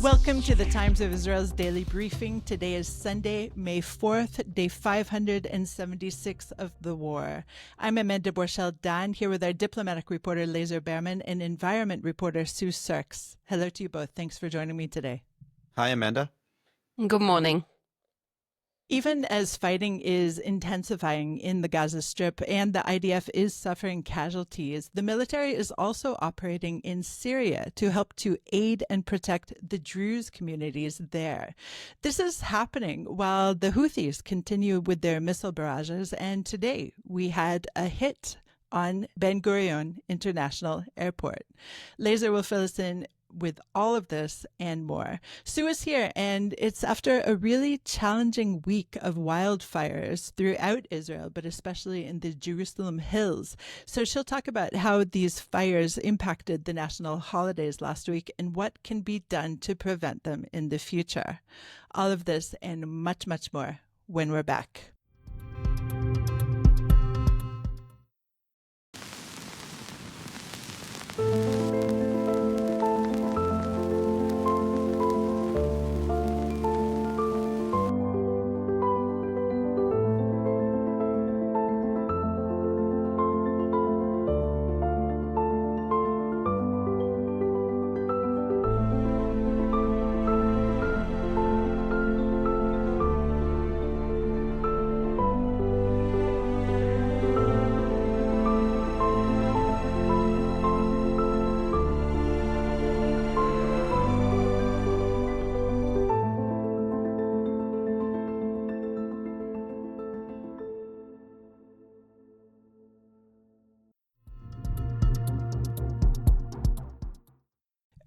Welcome to the Times of Israel's daily briefing. Today is Sunday, May 4th, day 576 of the war. I'm Amanda Borschel-Dan, here with our diplomatic reporter Lazar Berman and environment reporter Sue Surkes. Hello to you both. Thanks for joining me today. Hi, Amanda. Good morning. Even as fighting is intensifying in the Gaza Strip and the IDF is suffering casualties, the military is also operating in Syria to help to aid and protect the Druze communities there. This is happening while the Houthis continue with their missile barrages, and today we had a hit on Ben Gurion International Airport. Lazar will fill us in with all of this and more. Sue is here, and it's after a really challenging week of wildfires throughout Israel, but especially in the Jerusalem hills. So she'll talk about how these fires impacted the national holidays last week and what can be done to prevent them in the future. All of this and much, much more when we're back.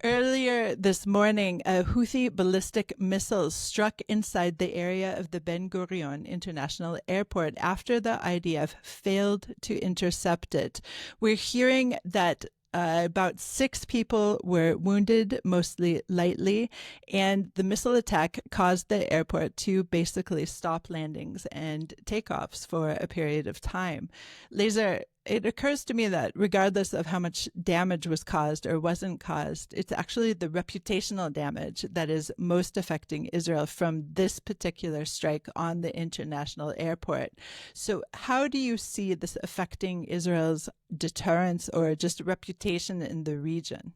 Earlier this morning, a Houthi ballistic missile struck inside the area of the Ben Gurion International Airport after the IDF failed to intercept it. We're hearing that about 6 people were wounded, mostly lightly, and the missile attack caused the airport to basically stop landings and takeoffs for a period of time. Lazar, it occurs to me that regardless of how much damage was caused or wasn't caused, it's actually the reputational damage that is most affecting Israel from this particular strike on the international airport. So how do you see this affecting Israel's deterrence or just reputation in the region?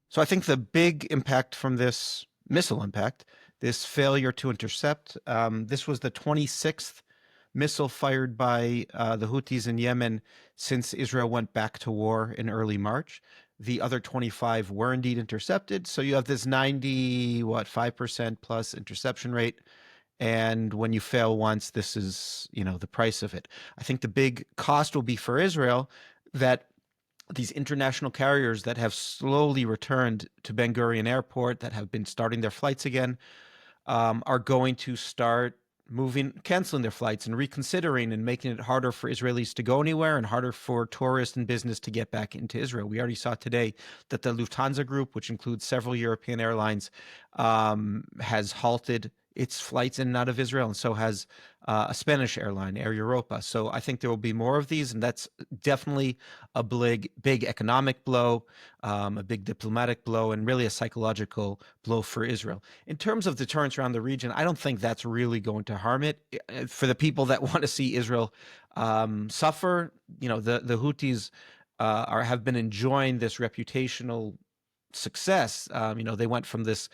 So I think the big impact from this missile impact, this failure to intercept, this was the 26th missile fired by the Houthis in Yemen since Israel went back to war in early March. The other 25 were indeed intercepted. So you have this 5% plus interception rate. And when you fail once, this is, the price of it. I think the big cost will be for Israel that these international carriers that have slowly returned to Ben Gurion Airport, that have been starting their flights again, are going to start canceling their flights and reconsidering and making it harder for Israelis to go anywhere and harder for tourists and business to get back into Israel. We already saw today that the Lufthansa group, which includes several European airlines, has halted its flights in and out of Israel, and so has a Spanish airline, Air Europa. So I think there will be more of these, and that's definitely a big economic blow, a big diplomatic blow, and really a psychological blow for Israel. In terms of deterrence around the region, I don't think that's really going to harm it. For the people that want to see Israel suffer, the Houthis have been enjoying this reputational success. They went from this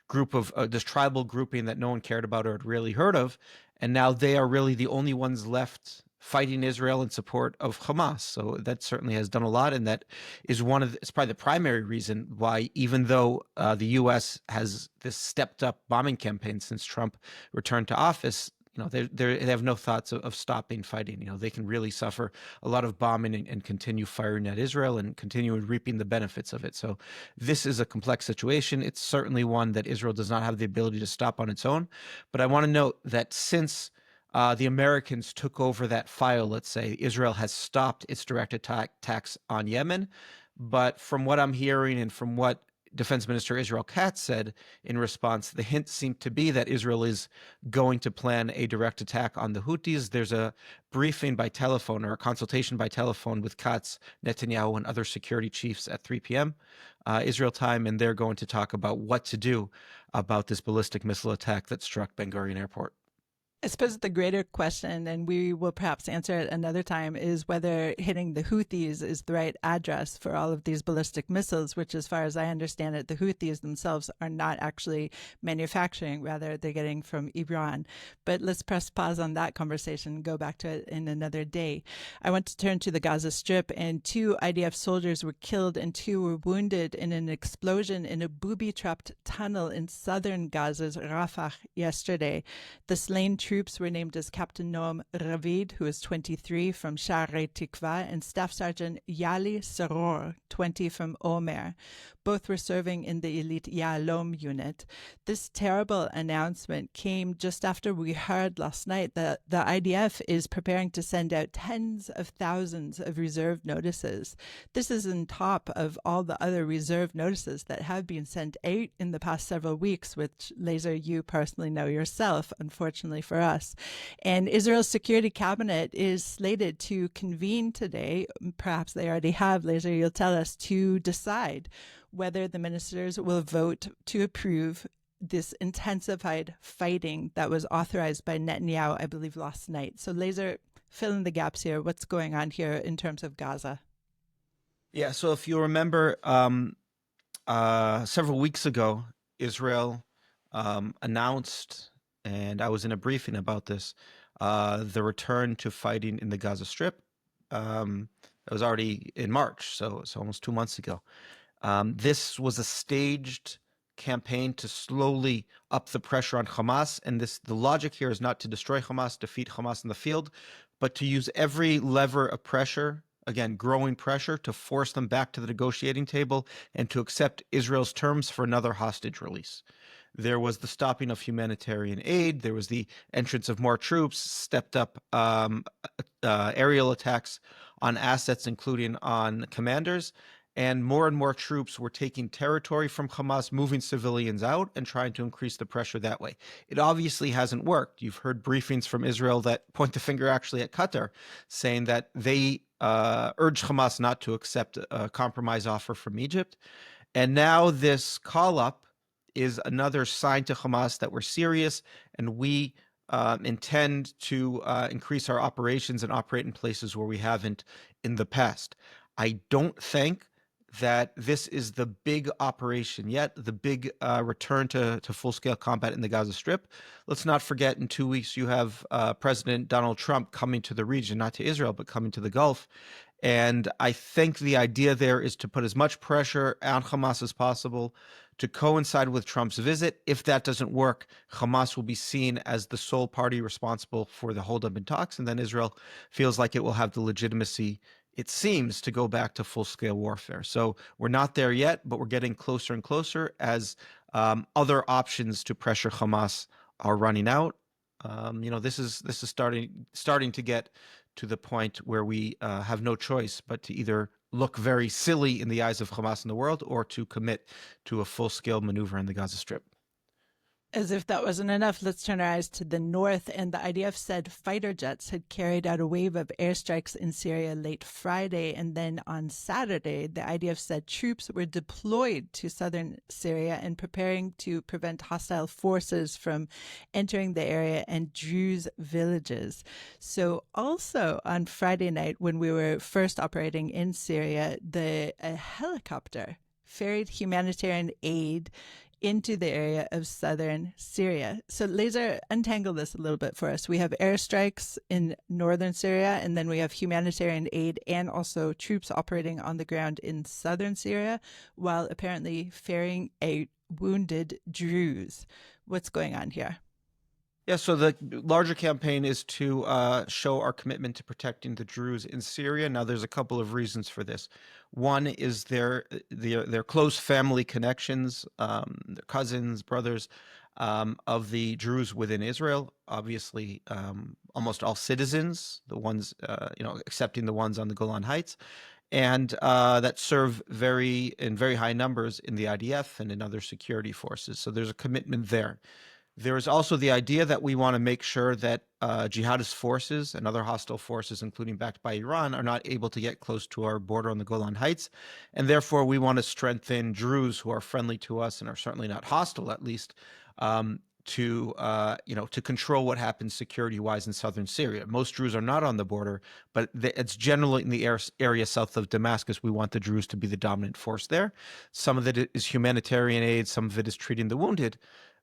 group of this tribal grouping that no one cared about or had really heard of, and now they are really the only ones left fighting Israel in support of Hamas. So that certainly has done a lot, and that is it's probably the primary reason why, even though the U.S. has this stepped up bombing campaign since Trump returned to office, they have no thoughts of stopping fighting. They can really suffer a lot of bombing and continue firing at Israel and continue reaping the benefits of it. So this is a complex situation. It's certainly one that Israel does not have the ability to stop on its own. But I want to note that since the Americans took over that file, let's say, Israel has stopped its direct attacks on Yemen. But from what I'm hearing and from what Defense Minister Israel Katz said in response, the hint seemed to be that Israel is going to plan a direct attack on the Houthis. There's a briefing by telephone or a consultation by telephone with Katz, Netanyahu, and other security chiefs at 3 p.m. Israel time, and they're going to talk about what to do about this ballistic missile attack that struck Ben Gurion Airport. I suppose the greater question, and we will perhaps answer it another time, is whether hitting the Houthis is the right address for all of these ballistic missiles, which, as far as I understand it, the Houthis themselves are not actually manufacturing, rather they're getting from Iran. But let's press pause on that conversation and go back to it in another day. I want to turn to the Gaza Strip, and 2 IDF soldiers were killed and 2 were wounded in an explosion in a booby-trapped tunnel in southern Gaza's Rafah yesterday. The slain troops were named as Captain Noam Ravid, who is 23, from Sha'arei, Tikva, and Staff Sergeant Yaly Seror, 20, from Omer. Both were serving in the elite Yalom unit. This terrible announcement came just after we heard last night that the IDF is preparing to send out tens of thousands of reserve notices. This is on top of all the other reserve notices that have been sent out in the past several weeks, which, Lazar, you personally know yourself, unfortunately for us. And Israel's security cabinet is slated to convene today. Perhaps they already have, Lazar, you'll tell us, to decide whether the ministers will vote to approve this intensified fighting that was authorized by Netanyahu, I believe, last night. So, Lazar, fill in the gaps here. What's going on here in terms of Gaza? Yeah, so if you remember, several weeks ago, Israel announced, and I was in a briefing about this, the return to fighting in the Gaza Strip. It was already in March, so almost 2 months ago. This was a staged campaign to slowly up the pressure on Hamas, and the logic here is not to destroy Hamas, defeat Hamas in the field, but to use every lever of pressure, again, growing pressure, to force them back to the negotiating table and to accept Israel's terms for another hostage release. There was the stopping of humanitarian aid. There was the entrance of more troops, stepped up aerial attacks on assets, including on commanders. And more troops were taking territory from Hamas, moving civilians out and trying to increase the pressure that way. It obviously hasn't worked. You've heard briefings from Israel that point the finger actually at Qatar, saying that they urged Hamas not to accept a compromise offer from Egypt. And now this call-up is another sign to Hamas that we're serious and we intend to increase our operations and operate in places where we haven't in the past. I don't think that this is the big operation yet, the big return to full-scale combat in the Gaza Strip. Let's not forget, in 2 weeks, you have President Donald Trump coming to the region, not to Israel, but coming to the Gulf. And I think the idea there is to put as much pressure on Hamas as possible to coincide with Trump's visit. If that doesn't work, Hamas will be seen as the sole party responsible for the holdup in talks, and then Israel feels like it will have the legitimacy, it seems, to go back to full-scale warfare. So we're not there yet, but we're getting closer and closer as other options to pressure Hamas are running out. This is starting to get to the point where we have no choice but to either look very silly in the eyes of Hamas in the world or to commit to a full-scale maneuver in the Gaza Strip. As if that wasn't enough, let's turn our eyes to the north. And the IDF said fighter jets had carried out a wave of airstrikes in Syria late Friday. And then on Saturday, the IDF said troops were deployed to southern Syria and preparing to prevent hostile forces from entering the area and Druze villages. So also on Friday night, when we were first operating in Syria, a helicopter ferried humanitarian aid into the area of southern Syria. So Lazar, untangle this a little bit for us. We have airstrikes in northern Syria, and then we have humanitarian aid and also troops operating on the ground in southern Syria, while apparently ferrying out wounded Druze. What's going on here? Yeah, so the larger campaign is to show our commitment to protecting the Druze in Syria. Now, there's a couple of reasons for this. One is their close family connections, their cousins, brothers of the Druze within Israel. Obviously, almost all citizens, the ones excepting the ones on the Golan Heights, and that serve in very high numbers in the IDF and in other security forces. So there's a commitment there. There is also the idea that we want to make sure that jihadist forces and other hostile forces, including backed by Iran, are not able to get close to our border on the Golan Heights. And therefore, we want to strengthen Druze who are friendly to us and are certainly not hostile, at least, to control what happens security-wise in southern Syria. Most Druze are not on the border, but it's generally in the area south of Damascus. We want the Druze to be the dominant force there. Some of it is humanitarian aid. Some of it is treating the wounded.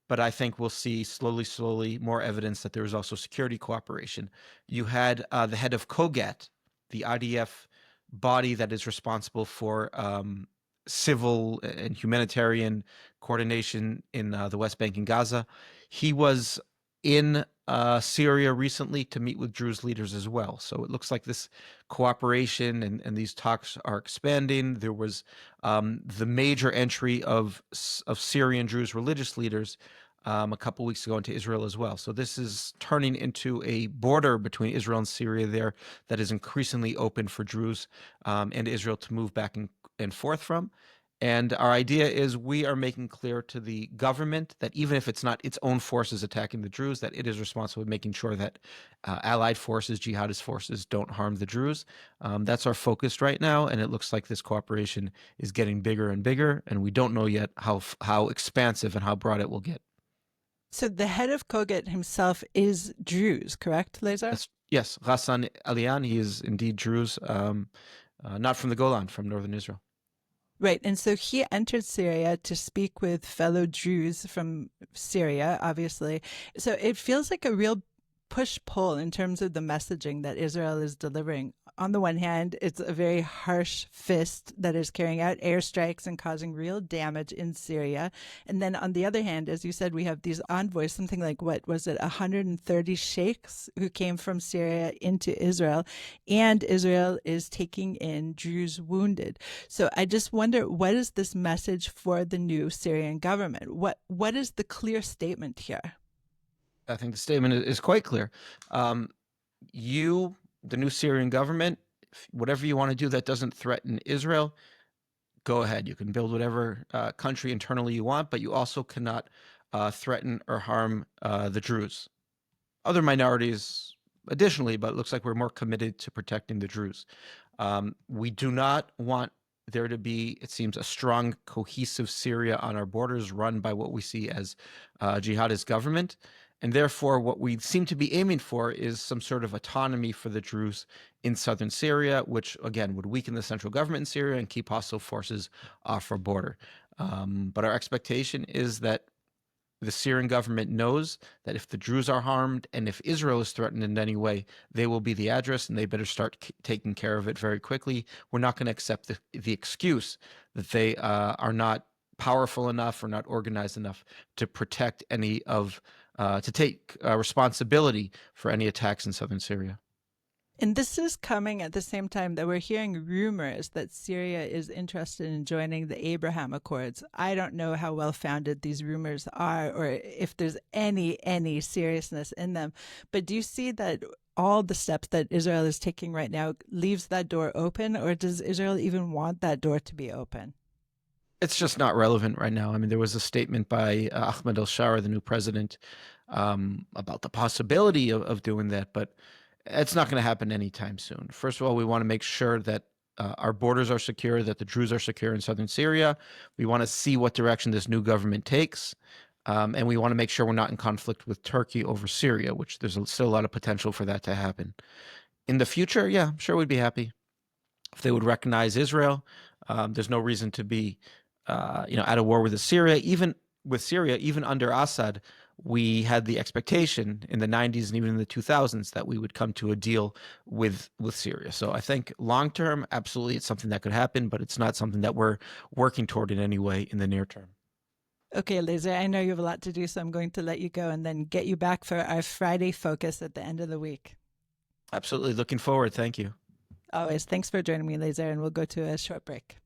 But I think we'll see slowly more evidence that there is also security cooperation. You had the head of Kogat, the IDF body that is responsible for civil and humanitarian coordination in the West Bank and Gaza. He was in Syria recently to meet with Druze leaders as well. So it looks like this cooperation and these talks are expanding. There was the major entry of Syrian Druze religious leaders a couple weeks ago into Israel as well. So this is turning into a border between Israel and Syria there that is increasingly open for Druze and Israel to move back and forth from. And our idea is we are making clear to the government that even if it's not its own forces attacking the Druze, that it is responsible for making sure that allied forces, jihadist forces, don't harm the Druze. That's our focus right now, and it looks like this cooperation is getting bigger and bigger, and we don't know yet how expansive and how broad it will get. So the head of Kogat himself is Druze, correct, Lazar? Yes, Ghassan Alian, he is indeed Druze, not from the Golan, from northern Israel. Right. And so he entered Syria to speak with fellow Druze from Syria, obviously. So it feels like a real push-pull in terms of the messaging that Israel is delivering. On the one hand, it's a very harsh fist that is carrying out airstrikes and causing real damage in Syria. And then on the other hand, as you said, we have these envoys, something like, what was it, 130 sheikhs who came from Syria into Israel. And Israel is taking in Druze wounded. So I just wonder, what is this message for the new Syrian government? What is the clear statement here? I think the statement is quite clear. The new Syrian government, whatever you want to do that doesn't threaten Israel, go ahead. You can build whatever country internally you want, but you also cannot threaten or harm the Druze. Other minorities additionally, but it looks like we're more committed to protecting the Druze. We do not want there to be, it seems, a strong, cohesive Syria on our borders run by what we see as jihadist government. And therefore, what we seem to be aiming for is some sort of autonomy for the Druze in southern Syria, which, again, would weaken the central government in Syria and keep hostile forces off our border. But our expectation is that the Syrian government knows that if the Druze are harmed and if Israel is threatened in any way, they will be the address and they better start taking care of it very quickly. We're not going to accept the excuse that they are not powerful enough or not organized enough to protect any of to take responsibility for any attacks in southern Syria. And this is coming at the same time that we're hearing rumors that Syria is interested in joining the Abraham Accords. I don't know how well-founded these rumors are or if there's any seriousness in them. But do you see that all the steps that Israel is taking right now leaves that door open, or does Israel even want that door to be open? It's just not relevant right now. I mean, there was a statement by Ahmed al-Shara, the new president, about the possibility of doing that, but it's not going to happen anytime soon. First of all, we want to make sure that our borders are secure, that the Druze are secure in southern Syria. We want to see what direction this new government takes, and we want to make sure we're not in conflict with Turkey over Syria, which there's still a lot of potential for that to happen. In the future, yeah, I'm sure we'd be happy if they would recognize Israel. There's no reason to be at a war with Syria. Even under Assad, we had the expectation in the 90s and even in the 2000s that we would come to a deal with Syria. So I think long term, absolutely, it's something that could happen, but it's not something that we're working toward in any way in the near term. Okay, Lazar, I know you have a lot to do, so I'm going to let you go and then get you back for our Friday focus at the end of the week. Absolutely. Looking forward. Thank you. Always. Thanks for joining me, Lazar, and we'll go to a short break.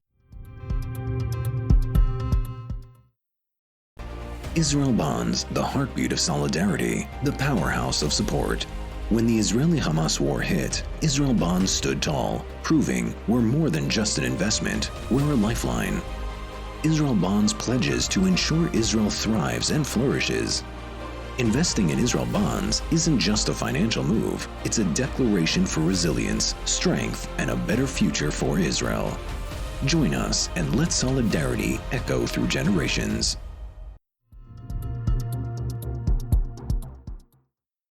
Israel Bonds, the heartbeat of solidarity, the powerhouse of support. When the Israeli-Hamas war hit, Israel bonds stood tall, proving we're more than just an investment, we're a lifeline. Israel bonds pledges to ensure Israel thrives and flourishes. Investing in Israel bonds isn't just a financial move, it's a declaration for resilience, strength, and a better future for Israel. Join us and let solidarity echo through generations.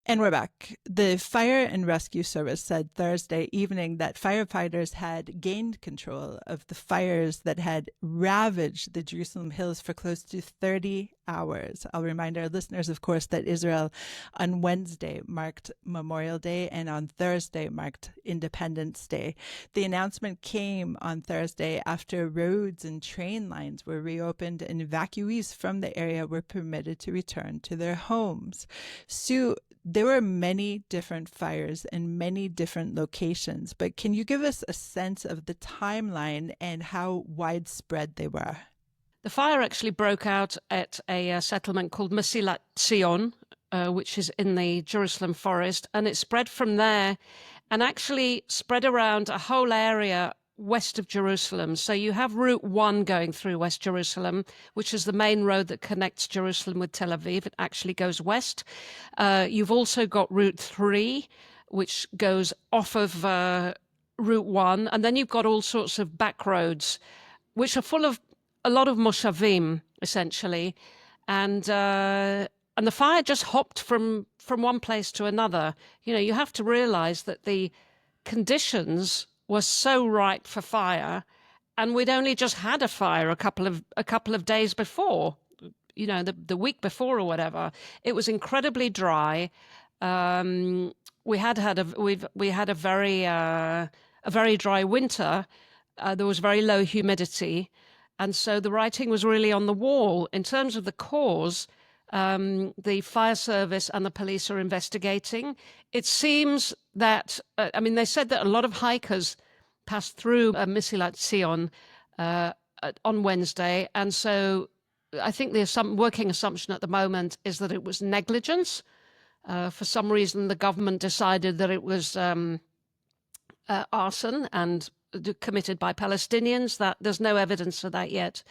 And we're back. The Fire and Rescue Service said Thursday evening that firefighters had gained control of the fires that had ravaged the Jerusalem hills for close to 30 hours. I'll remind our listeners, of course, that Israel on Wednesday marked Memorial Day and on Thursday marked Independence Day. The announcement came on Thursday after roads and train lines were reopened and evacuees from the area were permitted to return to their homes. Sue, there were many different fires in many different locations, but can you give us a sense of the timeline and how widespread they were? The fire actually broke out at a settlement called Mesilat Zion, which is in the Jerusalem forest, and it spread from there and actually spread around a whole area west of Jerusalem. So you have Route 1 going through West Jerusalem, which is the main road that connects Jerusalem with Tel Aviv. It actually goes west. You've also got Route 3, which goes off of Route 1. And then you've got all sorts of back roads, which are full of a lot of moshavim, essentially. And the fire just hopped from one place to another. You know, you have to realize that the conditions was so ripe for fire, and we'd only just had a fire a couple of days before, you know, the week before or whatever. It was incredibly dry. We had a very dry winter. There was very low humidity, and so the writing was really on the wall in terms of the cause. The fire service and the police are investigating. It seems that, they said that a lot of hikers passed through Mesilat Zion on Wednesday. And so I think the working assumption at the moment is that it was negligence. For some reason, the government decided that it was arson and committed by Palestinians. That there's no evidence of that yet.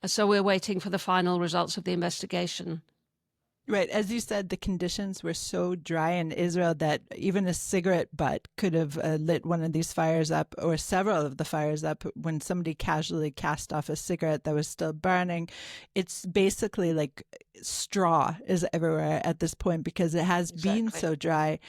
So we're waiting for the final results of the investigation. Right. As you said, the conditions were so dry in Israel that even a cigarette butt could have lit one of these fires up, or several of the fires up, when somebody casually cast off a cigarette that was still burning. It's basically like straw is everywhere at this point because it has been so dry.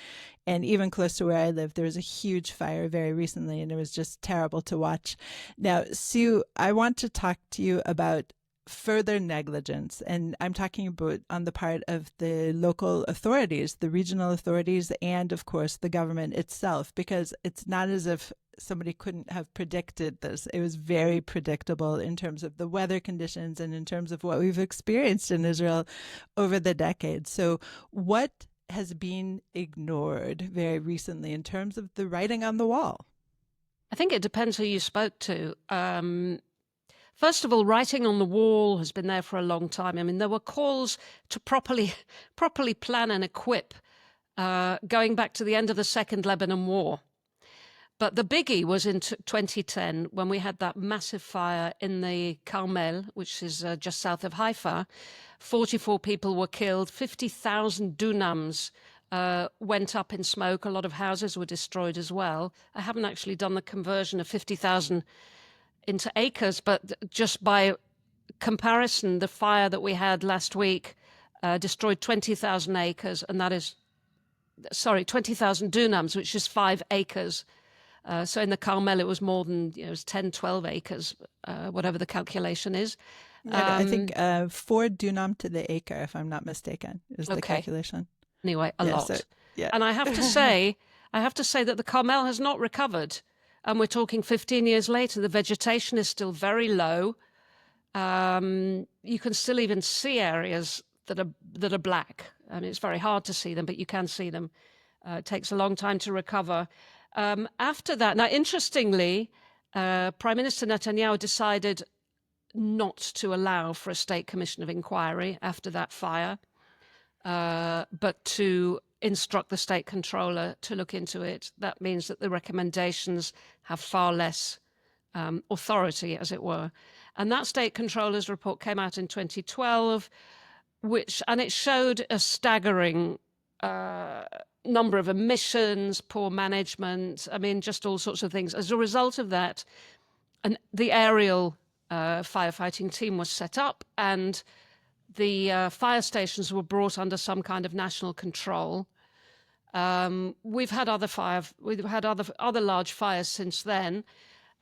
And even close to where I live, there was a huge fire very recently, and it was just terrible to watch. Now, Sue, I want to talk to you about further negligence, and I'm talking about on the part of the local authorities, the regional authorities, and of course the government itself, because it's not as if somebody couldn't have predicted this. It was very predictable in terms of the weather conditions and in terms of what we've experienced in Israel over the decades. So what has been ignored very recently in terms of the writing on the wall? I think it depends who you spoke to. First of all, writing on the wall has been there for a long time. I mean, there were calls to properly plan and equip going back to the end of the Second Lebanon War. But the biggie was in 2010 when we had that massive fire in the Carmel, which is just south of Haifa. 44 people were killed, 50,000 dunams went up in smoke. A lot of houses were destroyed as well. I haven't actually done the conversion of 50,000 into acres, but just by comparison, the fire that we had last week destroyed 20,000 acres, and 20,000 dunams, which is 5 acres. So in the Carmel, it was more than, it was 10, 12 acres, whatever the calculation is. I think 4 dunam to the acre, if I'm not mistaken, is the calculation. Anyway, a lot. So, yeah. And I have to say that the Carmel has not recovered. And we're talking 15 years later, the vegetation is still very low. You can still even see areas that are black. I mean, it's very hard to see them, but you can see them. It takes a long time to recover. After that, now, interestingly, Prime Minister Netanyahu decided not to allow for a state commission of inquiry after that fire, but to instruct the state controller to look into it. That means that the recommendations have far less authority, as it were. And that state controller's report came out in 2012, and it showed a staggering number of emissions, poor management, just all sorts of things. As a result of that, the aerial firefighting team was set up, and the fire stations were brought under some kind of national control. We've had other large fires since then,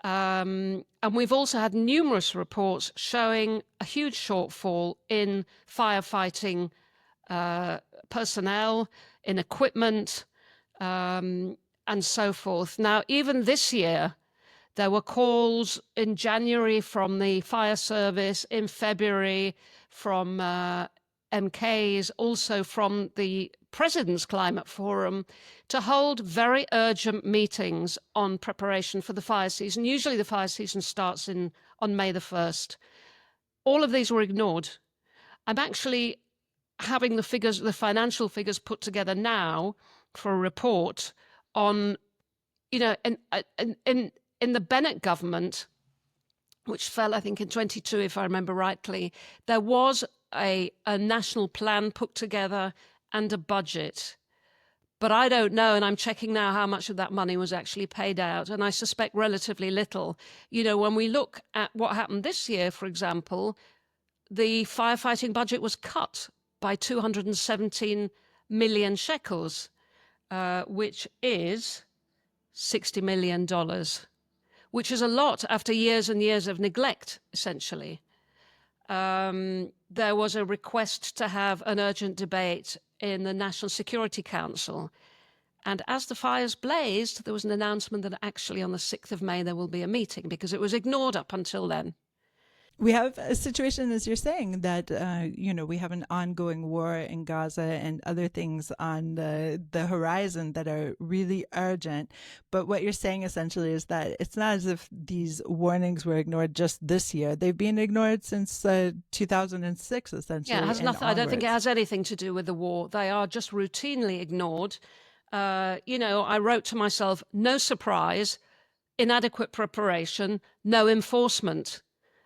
and we've also had numerous reports showing a huge shortfall in firefighting personnel, in equipment, and so forth. Now, even this year, there were calls in January from the fire service, in February from MKs, also from the President's Climate Forum, to hold very urgent meetings on preparation for the fire season. Usually the fire season starts on May the 1st. All of these were ignored. I'm actually having the financial figures put together now for a report on, in the Bennett government, which fell, I think, in 22, if I remember rightly, there was a national plan put together and a budget. But I don't know, and I'm checking now how much of that money was actually paid out, and I suspect relatively little. When we look at what happened this year, for example, the firefighting budget was cut by 217 million shekels, which is $60 million, which is a lot after years and years of neglect, essentially. There was a request to have an urgent debate in the National Security Council. And as the fires blazed, there was an announcement that actually on the 6th of May there will be a meeting, because it was ignored up until then. We have a situation, as you're saying, that, we have an ongoing war in Gaza and other things on the horizon that are really urgent. But what you're saying essentially is that it's not as if these warnings were ignored just this year. They've been ignored since 2006, essentially. Yeah, it has nothing. I don't think it has anything to do with the war. They are just routinely ignored. I wrote to myself, no surprise, inadequate preparation, no enforcement.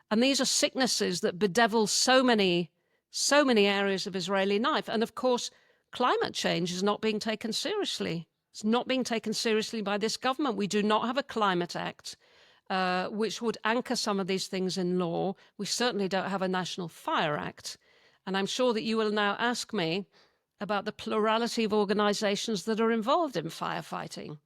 And these are sicknesses that bedevil so many areas of Israeli life. And of course, climate change is not being taken seriously. It's not being taken seriously by this government. We do not have a climate act, which would anchor some of these things in law. We certainly don't have a National Fire Act. And I'm sure that you will now ask me about the plurality of organizations that are involved in firefighting.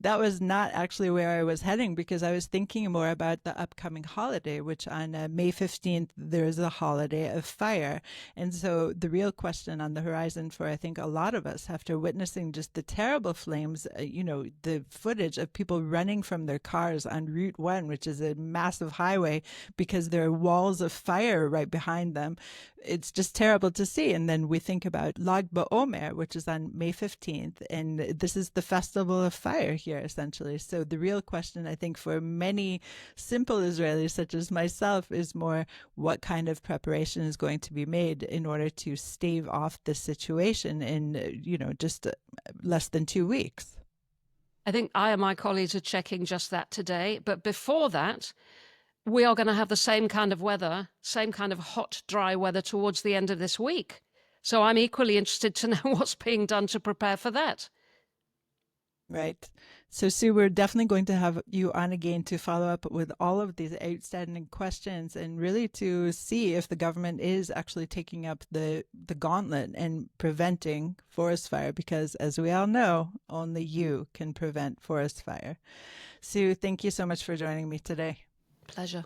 That was not actually where I was heading, because I was thinking more about the upcoming holiday, which on May 15th, there is a holiday of fire. And so the real question on the horizon for, I think, a lot of us, after witnessing just the terrible flames, the footage of people running from their cars on Route 1, which is a massive highway, because there are walls of fire right behind them. It's just terrible to see. And then we think about Lag BaOmer, which is on May 15th. And this is the festival of fire here, essentially. So the real question, I think, for many simple Israelis such as myself is more what kind of preparation is going to be made in order to stave off this situation in, just less than 2 weeks. I think I and my colleagues are checking just that today. But before that, we are going to have the same kind of weather, same kind of hot, dry weather towards the end of this week. So I'm equally interested to know what's being done to prepare for that. Right. So, Sue, we're definitely going to have you on again to follow up with all of these outstanding questions and really to see if the government is actually taking up the gauntlet and preventing forest fire, because as we all know, only you can prevent forest fire. Sue, thank you so much for joining me today. Pleasure.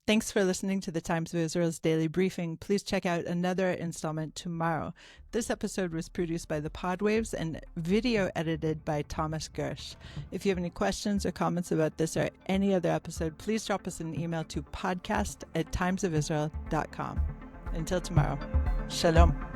Thanks for listening to the Times of Israel's Daily Briefing. Please check out another installment tomorrow. This episode was produced by the Podwaves and video edited by Thomas Gersh. If you have any questions or comments about this or any other episode, please drop us an email to podcast@timesofisrael.com. Until tomorrow, shalom.